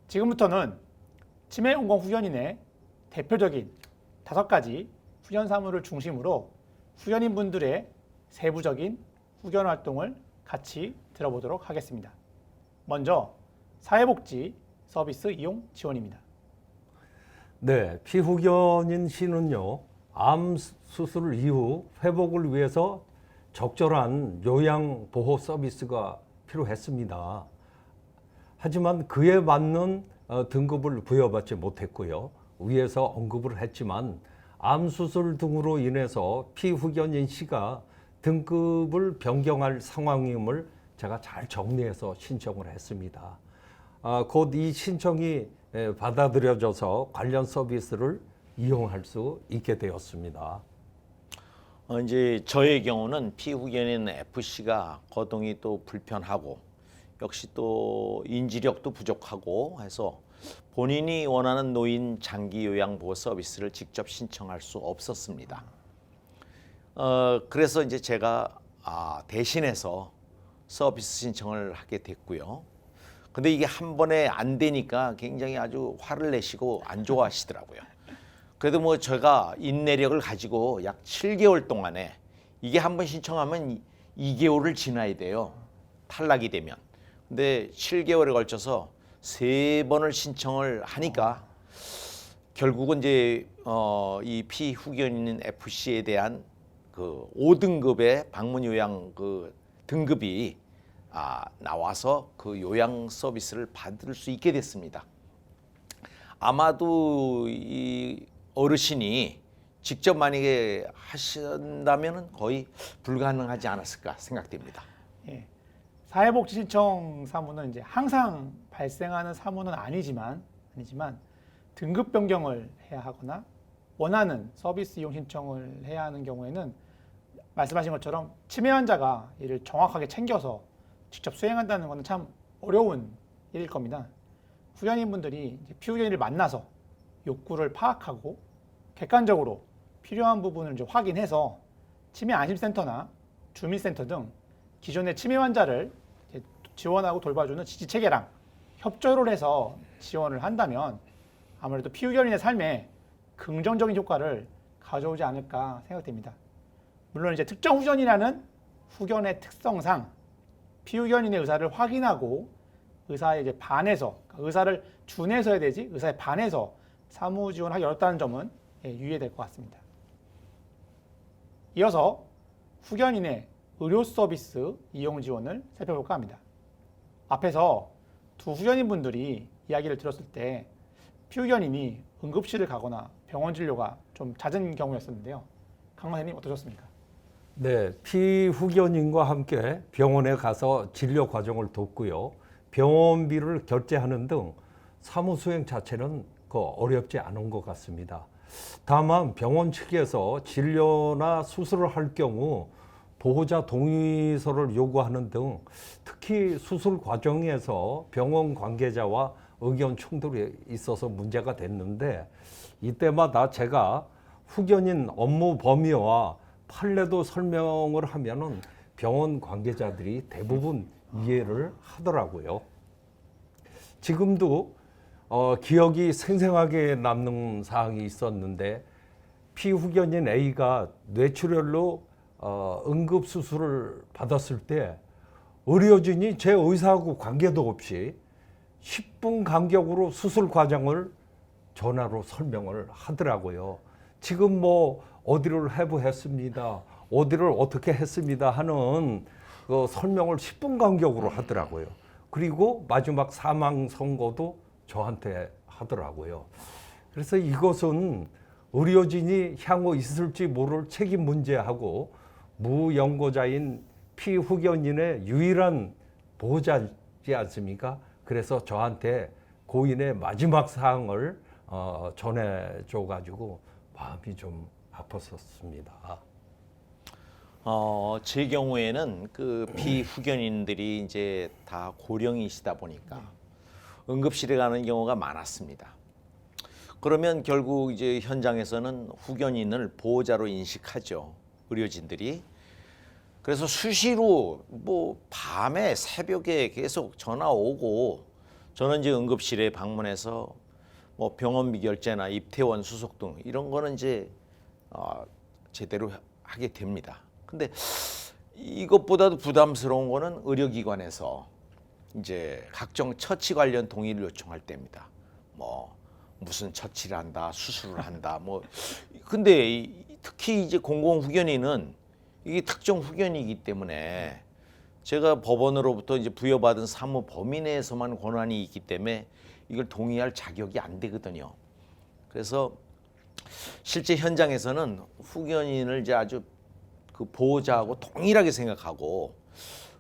지금부터는 치매 온건 후견인의 대표적인 5가지 후견 사무를 중심으로 후견인분들의 세부적인 후견 활동을 같이 들어보도록 하겠습니다. 먼저 사회복지 서비스 이용 지원입니다. 네, 피후견인 씨는요, 암 수술 이후 회복을 위해서 적절한 요양보호 서비스가 필요했습니다. 하지만 그에 맞는 등급을 부여받지 못했고요. 위에서 언급을 했지만 암 수술 등으로 인해서 피후견인 씨가 등급을 변경할 상황임을 제가 잘 정리해서 신청을 했습니다. 곧 이 신청이 받아들여져서 관련 서비스를 이용할 수 있게 되었습니다. 이제 저의 경우는 피후견인 FC가 거동이 또 불편하고 역시 또 인지력도 부족하고 해서 본인이 원하는 노인 장기 요양 보호 서비스를 직접 신청할 수 없었습니다. 그래서 이제 제가 대신해서 서비스 신청을 하게 됐고요. 근데 이게 한 번에 안 되니까 굉장히 아주 화를 내시고 안 좋아하시더라고요. 그래도 뭐 제가 인내력을 가지고 약 7개월 동안에 이게 한 번 신청하면 2개월을 지나야 돼요. 탈락이 되면. 근데 7개월에 걸쳐서 3번을 신청을 하니까 결국은 이제 이 피후견인 FC에 대한 그 5등급의 방문 요양 그 등급이 나와서 그 요양 서비스를 받을 수 있게 됐습니다. 아마도 이 어르신이 직접 만약에 하신다면 거의 불가능하지 않았을까 생각됩니다. 예, 사회복지 신청 사무는 이제 항상 발생하는 사무는 아니지만 등급 변경을 해야 하거나 원하는 서비스 이용 신청을 해야 하는 경우에는 말씀하신 것처럼 치매 환자가 이를 정확하게 챙겨서 직접 수행한다는 것은 참 어려운 일일 겁니다. 후견인분들이 피후견인을 만나서 욕구를 파악하고 객관적으로 필요한 부분을 이제 확인해서 치매 안심센터나 주민센터 등 기존의 치매 환자를 지원하고 돌봐주는 지지체계랑 협조를 해서 지원을 한다면 아무래도 피후견인의 삶에 긍정적인 효과를 가져오지 않을까 생각됩니다. 물론 이제 특정 후견이라는 후견의 특성상 피후견인의 의사를 확인하고 의사에 이제 반해서, 의사를 준해서 해야 되지 의사에 반해서 사무 지원하기 어렵다는 점은 유의해야 될 것 같습니다. 이어서 후견인의 의료 서비스 이용 지원을 살펴볼까 합니다. 앞에서 두 후견인분들이 이야기를 들었을 때 피후견인이 응급실을 가거나 병원 진료가 좀 잦은 경우였었는데요. 강 선생님 어떠셨습니까? 네, 피후견인과 함께 병원에 가서 진료 과정을 돕고요. 병원비를 결제하는 등 사무 수행 자체는 어렵지 않은 것 같습니다. 다만 병원 측에서 진료나 수술을 할 경우 보호자 동의서를 요구하는 등 특히 수술 과정에서 병원 관계자와 의견 충돌이 있어서 문제가 됐는데 이때마다 제가 후견인 업무 범위와 판례도 설명을 하면은 병원 관계자들이 대부분 이해를 하더라고요. 지금도 기억이 생생하게 남는 사항이 있었는데 피후견인 A가 뇌출혈로 응급수술을 받았을 때 의료진이 제 의사하고 관계도 없이 10분 간격으로 수술 과정을 전화로 설명을 하더라고요. 지금 뭐 어디를 해부했습니다. 어디를 어떻게 했습니다 하는 그 설명을 10분 간격으로 하더라고요. 그리고 마지막 사망 선고도 저한테 하더라고요. 그래서 이것은 의료진이 향후 있을지 모를 책임 문제하고 무연고자인 피후견인의 유일한 보호자지 않습니까? 그래서 저한테 고인의 마지막 사항을 전해줘가지고 마음이 좀 아팠었습니다. 제 경우에는 그 피후견인들이 이제 다 고령이시다 보니까 응급실에 가는 경우가 많았습니다. 그러면 결국 이제 현장에서는 후견인을 보호자로 인식하죠. 의료진들이. 그래서 수시로 뭐 밤에 새벽에 계속 전화 오고 저는 이제 응급실에 방문해서 뭐 병원비 결제나 입퇴원 수속 등 이런 거는 이제 제대로 하게 됩니다. 근데 이것보다도 부담스러운 거는 의료기관에서 이제 각종 처치 관련 동의를 요청할 때입니다. 뭐 무슨 처치를 한다, 수술을 한다, 뭐 근데 특히 이제 공공후견인은 이게 특정 후견이기 때문에 제가 법원으로부터 이제 부여받은 사무 범위 내에서만 권한이 있기 때문에 이걸 동의할 자격이 안 되거든요. 그래서 실제 현장에서는 후견인을 이제 아주 그 보호자하고 동일하게 생각하고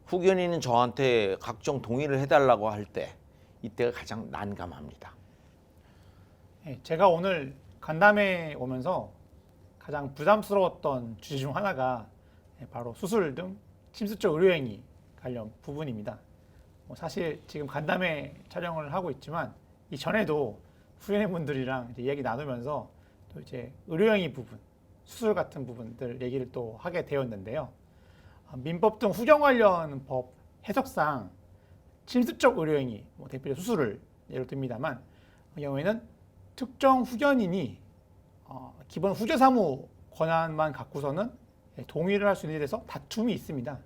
후견인은 저한테 각종 동의를 해달라고 할 때 이때가 가장 난감합니다. 예, 제가 오늘 간담회 오면서 가장 부담스러웠던 주제 중 하나가 바로 수술 등 침수적 의료행위 관련 부분입니다. 사실 지금 간담회 촬영을 하고 있지만 이전에도 후견인분들이랑 이야기 나누면서 또 이제 의료행위 부분, 수술 같은 부분들 얘기를 또 하게 되었는데요. 민법 등 후견 관련 법 해석상 침수적 의료행위, 대표적 수술을 예로 듭니다만 그 경우에는 특정 후견인이 기본 후견사무 권한만 갖고서는 동의를 할 수 있는 데 대해서 다툼이 있습니다.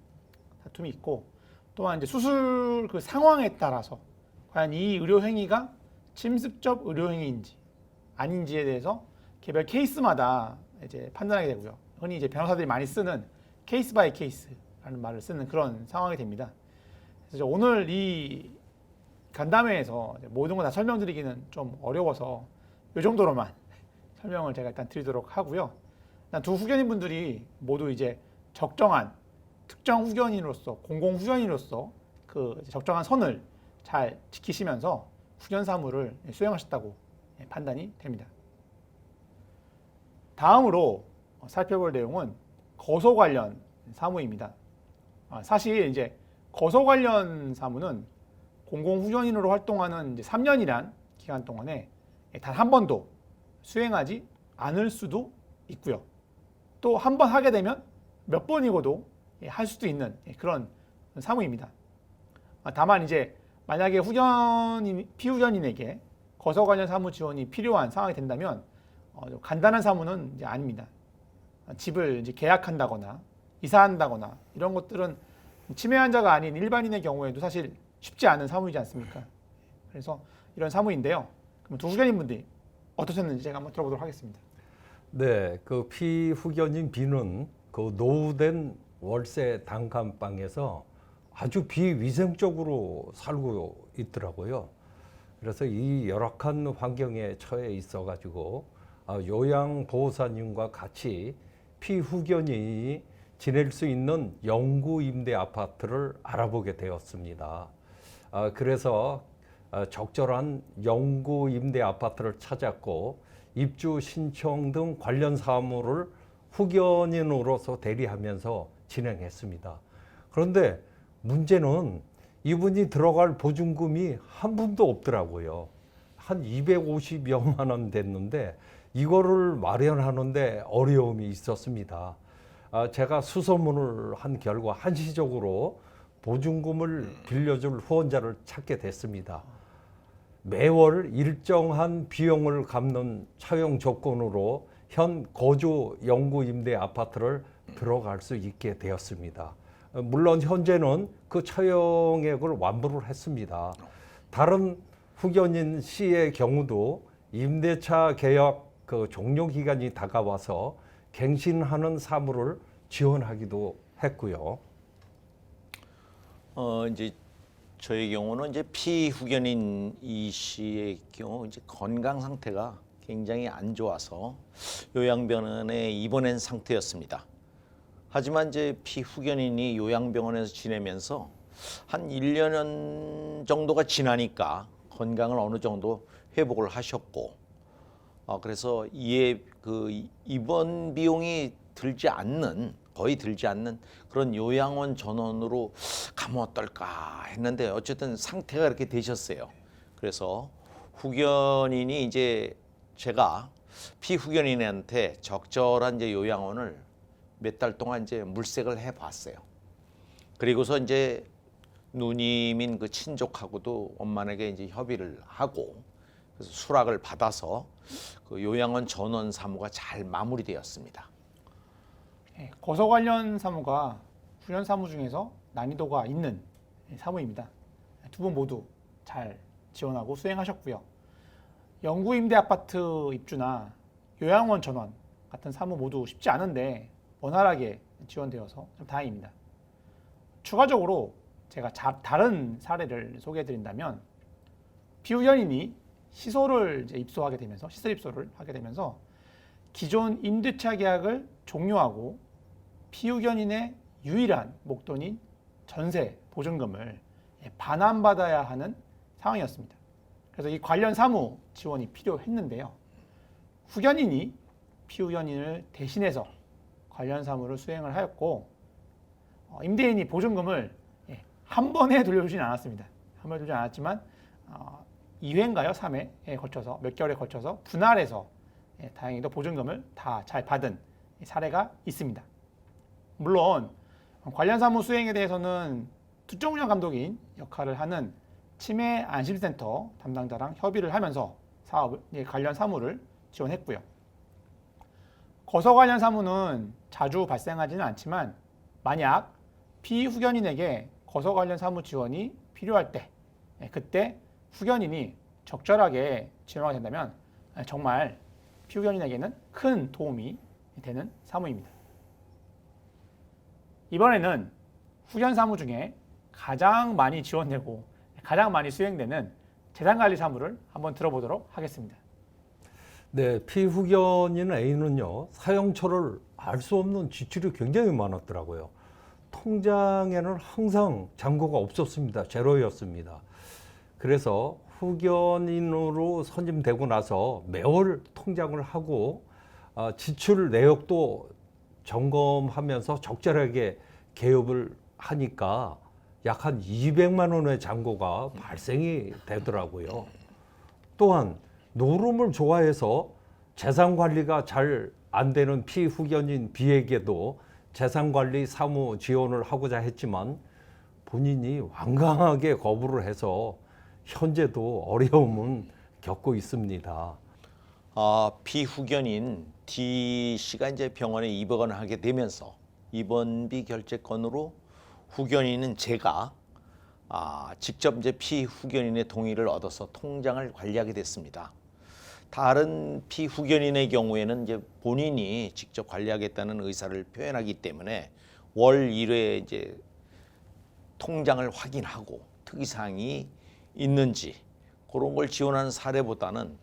다툼이 있고 또한 이제 수술 그 상황에 따라서 과연 이 의료 행위가 침습적 의료 행위인지 아닌지에 대해서 개별 케이스마다 이제 판단하게 되고요. 흔히 이제 변호사들이 많이 쓰는 케이스 바이 케이스라는 말을 쓰는 그런 상황이 됩니다. 그래서 오늘 이 간담회에서 모든 걸 다 설명드리기는 좀 어려워서 이 정도로만 설명을 제가 일단 드리도록 하고요. 일단 두 후견인분들이 모두 이제 적정한 특정 후견인으로서 공공 후견인으로서 그 적정한 선을 잘 지키시면서 후견 사무를 수행하셨다고 판단이 됩니다. 다음으로 살펴볼 내용은 거소 관련 사무입니다. 사실 이제 거소 관련 사무는 공공 후견인으로 활동하는 이제 3년이란 기간 동안에 단 한 번도 수행하지 않을 수도 있고요. 또 한 번 하게 되면 몇 번이고도 할 수도 있는 그런 사무입니다. 다만 이제 만약에 피후견인에게 거소 관련 사무 지원이 필요한 상황이 된다면 간단한 사무는 이제 아닙니다. 집을 이제 계약한다거나 이사한다거나 이런 것들은 치매 환자가 아닌 일반인의 경우에도 사실 쉽지 않은 사무이지 않습니까? 그래서 이런 사무인데요. 그럼 두 후견인분들이 어떠셨는지 제가 한번 들어보도록 하겠습니다. 네, 그 피후견인 B는 그 노후된 월세 단칸방에서 아주 비위생적으로 살고 있더라고요. 그래서 이 열악한 환경에 처해 있어가지고 요양보호사님과 같이 피후견인이 지낼 수 있는 영구 임대 아파트를 알아보게 되었습니다. 그래서 적절한 영구 임대 아파트를 찾았고 입주 신청 등 관련 사무를 후견인으로서 대리하면서 진행했습니다. 그런데 문제는 이분이 들어갈 보증금이 한 푼도 없더라고요. 한 250여만 원 됐는데 이거를 마련하는데 어려움이 있었습니다. 제가 수소문을 한 결과 한시적으로 보증금을 빌려줄 후원자를 찾게 됐습니다. 매월 일정한 비용을 갚는 차용 조건으로 현 거주 영구 임대 아파트를 들어갈 수 있게 되었습니다. 물론 현재는 그 차용액을 완부를 했습니다. 다른 후견인 C의 경우도 임대차 계약 그 종료 기간이 다가와서 갱신하는 사무를 지원하기도 했고요. 이제 저의 경우는 이제 피후견인 이 씨의 경우 이제 건강 상태가 굉장히 안 좋아서 요양병원에 입원한 상태였습니다. 하지만 이제 피후견인이 요양병원에서 지내면서 한 1년 정도가 지나니까 건강을 어느 정도 회복을 하셨고, 그래서 이에 그 입원 비용이 거의 들지 않는 그런 요양원 전원으로 가면 어떨까 했는데 어쨌든 상태가 그렇게 되셨어요. 그래서 후견인이 이제 제가 피후견인한테 적절한 이제 요양원을 몇 달 동안 이제 물색을 해봤어요. 그리고서 이제 누님인 그 친족하고도 원만하게 이제 협의를 하고 그래서 수락을 받아서 그 요양원 전원 사무가 잘 마무리되었습니다. 예, 거서 관련 사무가 후견 사무 중에서 난이도가 있는 사무입니다. 두 분 모두 잘 지원하고 수행하셨고요. 영구 임대 아파트 입주나 요양원 전원 같은 사무 모두 쉽지 않은데 원활하게 지원되어서 좀 다행입니다. 추가적으로 제가 다른 사례를 소개해드린다면 피후견인이 시설을 이제 입소하게 되면서 시설 입소를 하게 되면서 기존 임대차 계약을 종료하고 피후견인의 유일한 목돈인 전세 보증금을 반환받아야 하는 상황이었습니다. 그래서 이 관련 사무 지원이 필요했는데요. 후견인이 피후견인을 대신해서 관련 사무를 수행을 하였고 임대인이 보증금을 한 번에 돌려주진 않았습니다. 한 번에 돌려주지 않았지만 2회인가요? 3회에 거쳐서 몇 개월에 거쳐서 분할해서 다행히도 보증금을 다 잘 받은 사례가 있습니다. 물론 관련 사무 수행에 대해서는 특정운영 감독인 역할을 하는 치매 안심센터 담당자랑 협의를 하면서 관련 사무를 지원했고요. 거서 관련 사무는 자주 발생하지는 않지만 만약 피후견인에게 거서 관련 사무 지원이 필요할 때 그때 후견인이 적절하게 지원하게 된다면 정말 피후견인에게는 큰 도움이 되는 사무입니다. 이번에는 후견 사무 중에 가장 많이 지원되고 가장 많이 수행되는 재산관리 사무를 한번 들어보도록 하겠습니다. 네, 피후견인 A는요, 사용처를 알 수 없는 지출이 굉장히 많았더라고요. 통장에는 항상 잔고가 없었습니다. 제로였습니다. 그래서 후견인으로 선임되고 나서 매월 통장을 하고 지출 내역도 점검하면서 적절하게 개업을 하니까 약 한 200만 원의 잔고가 발생이 되더라고요. 또한 노름을 좋아해서 재산 관리가 잘 안 되는 피후견인 B에게도 재산 관리 사무 지원을 하고자 했지만 본인이 완강하게 거부를 해서 현재도 어려움은 겪고 있습니다. 피후견인 D 씨가 이제 병원에 입원을 하게 되면서 입원비 결제건으로 후견인은 제가 직접 이제 피후견인의 동의를 얻어서 통장을 관리하게 됐습니다. 다른 피후견인의 경우에는 이제 본인이 직접 관리하겠다는 의사를 표현하기 때문에 월 1회 이제 통장을 확인하고 특이사항이 있는지 그런 걸 지원하는 사례보다는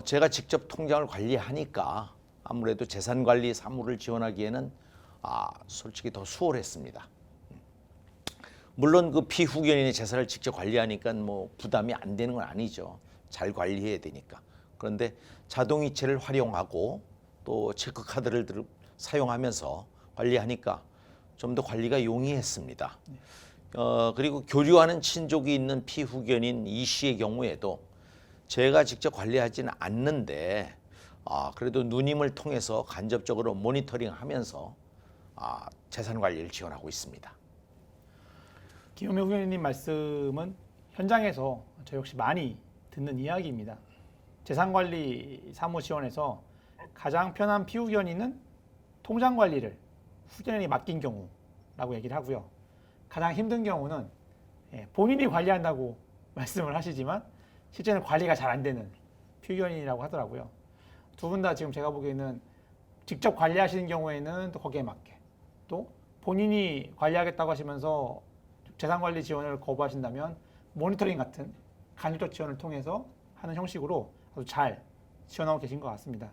제가 직접 통장을 관리하니까 아무래도 재산관리 사무를 지원하기에는 솔직히 더 수월했습니다. 물론 그 피후견인의 재산을 직접 관리하니까 뭐 부담이 안 되는 건 아니죠. 잘 관리해야 되니까. 그런데 자동이체를 활용하고 또 체크카드를 사용하면서 관리하니까 좀 더 관리가 용이했습니다. 그리고 교류하는 친족이 있는 피후견인 이 씨의 경우에도 제가 직접 관리하지는 않는데 그래도 누님을 통해서 간접적으로 모니터링하면서 재산 관리를 지원하고 있습니다. 김용명 후견인님 말씀은 현장에서 저 역시 많이 듣는 이야기입니다. 재산관리 사무 지원에서 가장 편한 피후견인은 통장 관리를 후견인이 맡긴 경우라고 얘기를 하고요. 가장 힘든 경우는 본인이 관리한다고 말씀을 하시지만 실제는 관리가 잘 안 되는 피후견인이라고 하더라고요. 두 분 다 지금 제가 보기에는 직접 관리하시는 경우에는 또 거기에 맞게 또 본인이 관리하겠다고 하시면서 재산관리 지원을 거부하신다면 모니터링 같은 간접적 지원을 통해서 하는 형식으로 아주 잘 지원하고 계신 것 같습니다.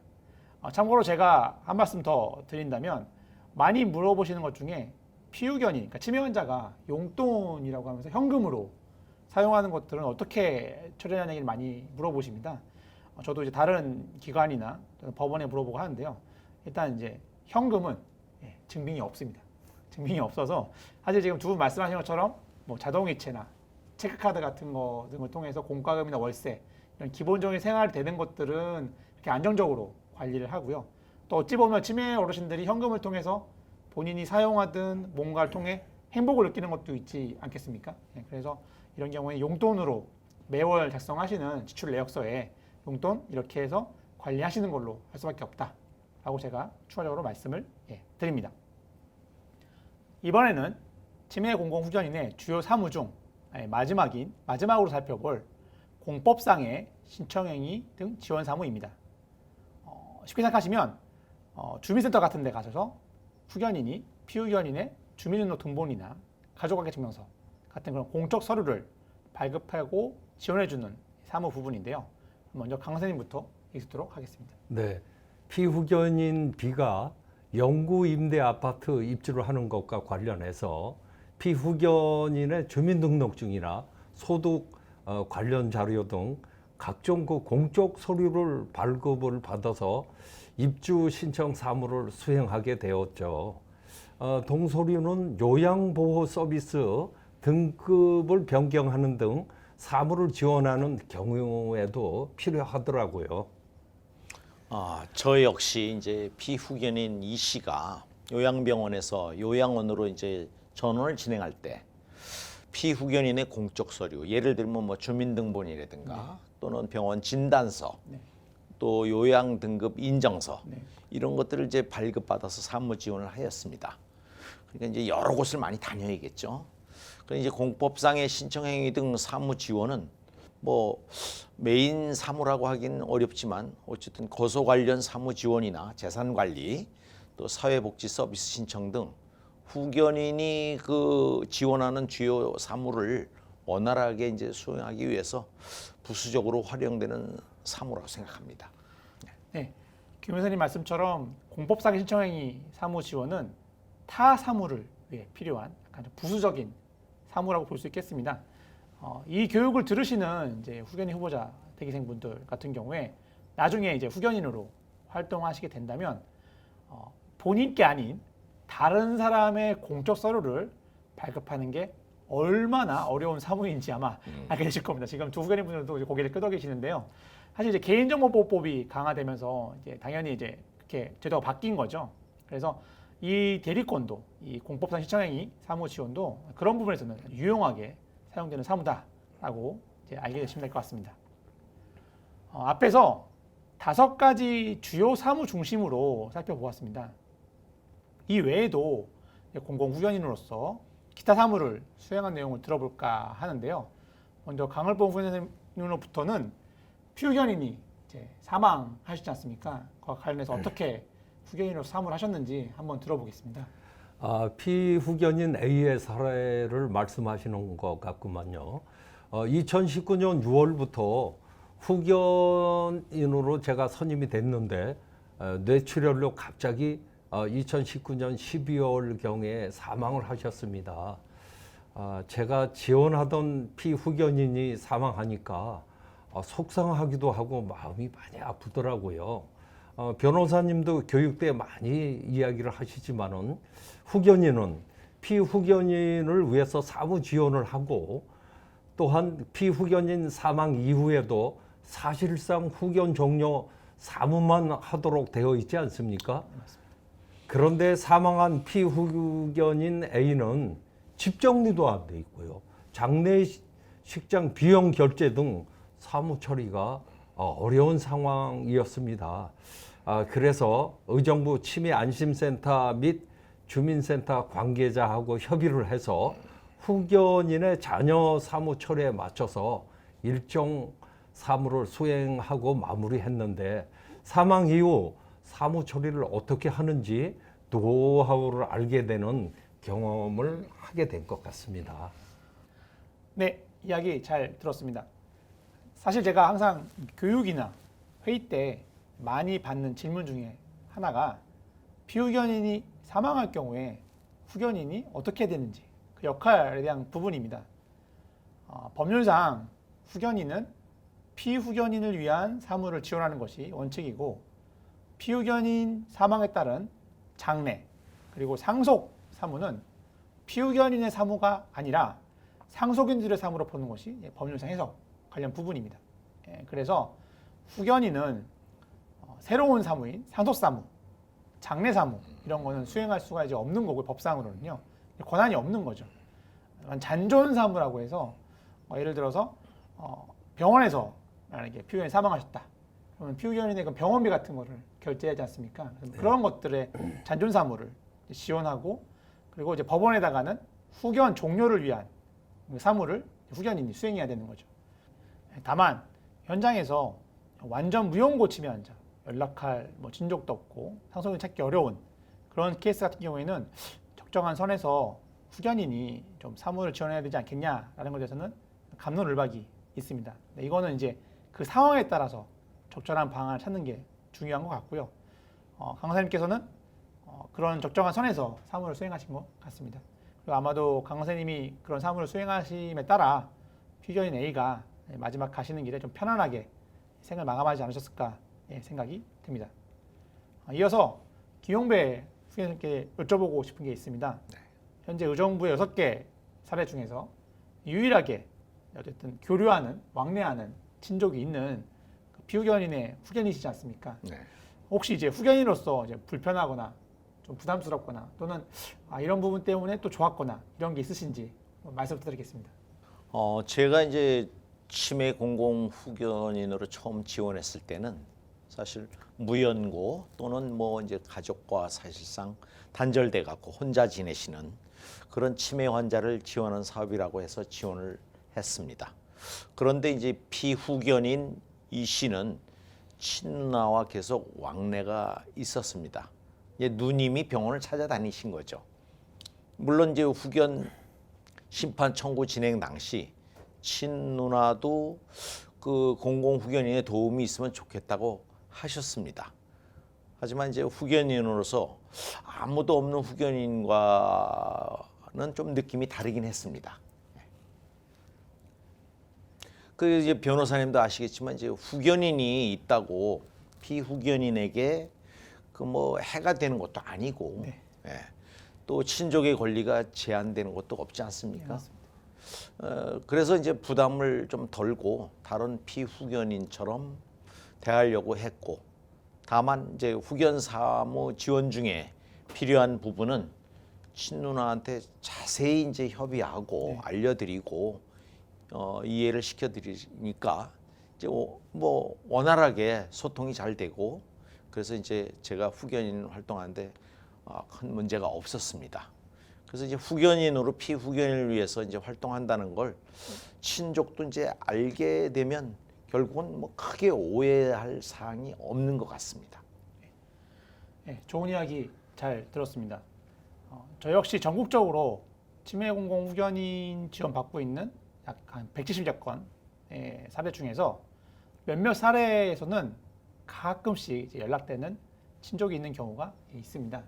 참고로 제가 한 말씀 더 드린다면 많이 물어보시는 것 중에 피후견인, 그러니까 치매 환자가 용돈이라고 하면서 현금으로 사용하는 것들은 어떻게 처리하는 얘기를 많이 물어보십니다. 저도 이제 다른 기관이나 법원에 물어보고 하는데요. 일단 이제 현금은 증빙이 없습니다. 증빙이 없어서 사실 지금 두 분 말씀하신 것처럼 뭐 자동이체나 체크카드 같은 거 등을 통해서 공과금이나 월세 이런 기본적인 생활이 되는 것들은 이렇게 안정적으로 관리를 하고요. 또 어찌 보면 치매 어르신들이 현금을 통해서 본인이 사용하든 뭔가를 통해 행복을 느끼는 것도 있지 않겠습니까? 그래서 이런 경우에 용돈으로 매월 작성하시는 지출 내역서에 용돈 이렇게 해서 관리하시는 걸로 할 수밖에 없다라고 제가 추가적으로 말씀을 드립니다. 이번에는 치매 공공후견인의 주요 사무 중 마지막으로 살펴볼 공법상의 신청행위 등 지원 사무입니다. 쉽게 생각하시면 주민센터 같은 데 가셔서 후견인이 피후견인의 주민등록등본이나 가족관계증명서 같은 그런 공적 서류를 발급하고 지원해주는 사무 부분인데요. 먼저 강 선생님부터 읽도록 하겠습니다. 네, 피후견인 B가 영구 임대 아파트 입주를 하는 것과 관련해서 피후견인의 주민등록증이나 소득 관련 자료 등 각종 그 공적 서류를 발급을 받아서 입주 신청 사무를 수행하게 되었죠. 동서류는 요양보호 서비스 등급을 변경하는 등 사무를 지원하는 경우에도 필요하더라고요. 저 역시 이제 피후견인 이 씨가 요양병원에서 요양원으로 이제 전원을 진행할 때 피후견인의 공적 서류, 예를 들면 뭐 주민등본이라든가 또는 병원 진단서, 또 요양 등급 인정서 이런 것들을 이제 발급받아서 사무 지원을 하였습니다. 그러니까 이제 여러 곳을 많이 다녀야겠죠. 그래서 이제 공법상의 신청행위 등 사무 지원은 뭐 메인 사무라고 하긴 어렵지만 어쨌든 거소 관련 사무 지원이나 재산 관리, 또 사회복지 서비스 신청 등 후견인이 그 지원하는 주요 사무를 원활하게 이제 수행하기 위해서 부수적으로 활용되는 사무라고 생각합니다. 네, 김 교수님 말씀처럼 공법상의 신청행위 사무 지원은 타 사무를 위해 필요한 약간 좀 부수적인 사무라고 볼 수 있겠습니다. 이 교육을 들으시는 이제 후견인 후보자 대기생분들 같은 경우에 나중에 이제 후견인으로 활동하시게 된다면 본인 게 아닌 다른 사람의 공적 서류를 발급하는 게 얼마나 어려운 사무인지 아마 알게 되실 겁니다. 지금 두 후견인 분들도 고개를 끄덕이시는데요. 사실 이제 개인정보보호법이 강화되면서 이제 당연히 이제 이렇게 제도가 바뀐 거죠. 그래서 이 대리권도, 이 공법상 신청행위 사무 지원도 그런 부분에서는 유용하게 사용되는 사무다라고 이제 알게 되시면 될 것 같습니다. 앞에서 5가지 주요 사무 중심으로 살펴보았습니다. 이 외에도 공공후견인으로서 기타 사무를 수행한 내용을 들어볼까 하는데요. 먼저 강을봉 후견인으로부터는 피후견인이 이제 사망하시지 않습니까? 그와 관련해서 어떻게 후견인으로서 사무를 하셨는지 한번 들어보겠습니다. 피후견인 A의 사례를 말씀하시는 것 같구만요. 2019년 6월부터 후견인으로 제가 선임이 됐는데 뇌출혈로 갑자기 2019년 12월경에 사망을 하셨습니다. 제가 지원하던 피후견인이 사망하니까 속상하기도 하고 마음이 많이 아프더라고요. 변호사님도 교육 때 많이 이야기를 하시지만은 후견인은 피후견인을 위해서 사무 지원을 하고 또한 피후견인 사망 이후에도 사실상 후견 종료 사무만 하도록 되어 있지 않습니까? 그런데 사망한 피후견인 A는 집 정리도 안 돼 있고요. 장례식장 비용 결제 등 사무 처리가 어려운 상황이었습니다. 그래서 의정부 치매안심센터 및 주민센터 관계자하고 협의를 해서 후견인의 자녀 사무 처리에 맞춰서 일정 사무를 수행하고 마무리했는데 사망 이후 사무 처리를 어떻게 하는지 노하우를 알게 되는 경험을 하게 된 것 같습니다. 네, 이야기 잘 들었습니다. 사실 제가 항상 교육이나 회의 때 많이 받는 질문 중에 하나가 피후견인이 사망할 경우에 후견인이 어떻게 해야 되는지 그 역할에 대한 부분입니다. 법률상 후견인은 피후견인을 위한 사무를 지원하는 것이 원칙이고 피후견인 사망에 따른 장례 그리고 상속 사무는 피후견인의 사무가 아니라 상속인들의 사무로 보는 것이 법률상 해석 관련 부분입니다. 그래서 후견인은 새로운 사무인, 상속사무, 장례사무 이런 거는 수행할 수가 이제 없는 거고 법상으로는요. 권한이 없는 거죠. 잔존사무라고 해서 예를 들어서 병원에서 만약에 피후견이 사망하셨다. 그러면 피후견인의 그 병원비 같은 거를 결제하지 않습니까? 그런 것들의 잔존사무를 지원하고 그리고 이제 법원에다가는 후견 종료를 위한 사무를 후견인이 수행해야 되는 거죠. 다만 현장에서 완전 무용고침의 환자, 연락할 친족도 없고 상속인 찾기 어려운 그런 케이스 같은 경우에는 적정한 선에서 후견인이 좀 사무를 지원해야 되지 않겠냐라는 것에 대해서는 갑론을박이 있습니다. 이거는 이제 그 상황에 따라서 적절한 방안을 찾는 게 중요한 것 같고요. 강사님께서는 그런 적정한 선에서 사무를 수행하신 것 같습니다. 그리고 아마도 강사님이 그런 사무를 수행하심에 따라 피견인 A가 마지막 가시는 길에 좀 편안하게 생을 마감하지 않으셨을까 생각이 듭니다. 이어서 김용배 후견인께 여쭤보고 싶은 게 있습니다. 현재 의정부의 6개 사례 중에서 유일하게 어쨌든 교류하는, 왕래하는 친족이 있는 그 피후견인의 후견이시지 않습니까? 네. 혹시 이제 후견인으로서 이제 불편하거나 좀 부담스럽거나 또는 이런 부분 때문에 또 좋았거나 이런 게 있으신지 말씀 부탁드리겠습니다. 제가 이제 치매 공공 후견인으로 처음 지원했을 때는 사실 무연고 또는 뭐 이제 가족과 사실상 단절돼 갖고 혼자 지내시는 그런 치매 환자를 지원하는 사업이라고 해서 지원을 했습니다. 그런데 이제 피후견인 이 씨는 친누나와 계속 왕래가 있었습니다. 이제 누님이 병원을 찾아다니신 거죠. 물론 이제 후견 심판 청구 진행 당시 친누나도 그 공공 후견인의 도움이 있으면 좋겠다고 하셨습니다. 하지만 이제 후견인으로서 아무도 없는 후견인과는 좀 느낌이 다르긴 했습니다. 그 이제 변호사님도 아시겠지만 이제 후견인이 있다고 피후견인에게 그 뭐 해가 되는 것도 아니고 네. 또 친족의 권리가 제한되는 것도 없지 않습니까? 네, 그래서 이제 부담을 좀 덜고 다른 피후견인처럼 대하려고 했고, 다만 이제 후견 사무 지원 중에 필요한 부분은 친누나한테 자세히 이제 협의하고 알려드리고 이해를 시켜드리니까 이제 뭐 원활하게 소통이 잘 되고, 그래서 이제 제가 후견인 활동하는데 큰 문제가 없었습니다. 그래서 이제 후견인으로 피후견인을 위해서 이제 활동한다는 걸 친족도 이제 알게 되면 결국은 뭐 크게 오해할 사항이 없는 것 같습니다. 네, 좋은 이야기 잘 들었습니다. 저 역시 전국적으로 치매 공공 후견인 지원 받고 있는 약 한 170여 건의 사례 중에서 몇몇 사례에서는 가끔씩 이제 연락되는 친족이 있는 경우가 있습니다.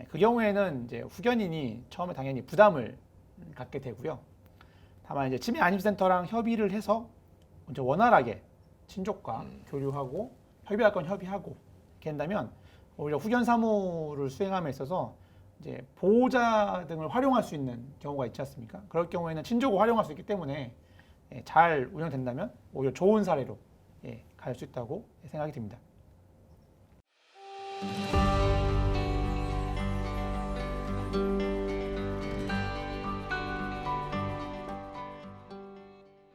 그 경우에는 이제 후견인이 처음에 당연히 부담을 갖게 되고요. 다만 이제 치매 안심센터랑 협의를 해서 이제 원활하게 친족과 교류하고 협의할 건 협의하고 이렇게 한다면 오히려 후견 사무를 수행함에 있어서 이제 보호자 등을 활용할 수 있는 경우가 있지 않습니까? 그럴 경우에는 친족을 활용할 수 있기 때문에 잘 운영된다면 오히려 좋은 사례로 갈 수 있다고 생각이 듭니다.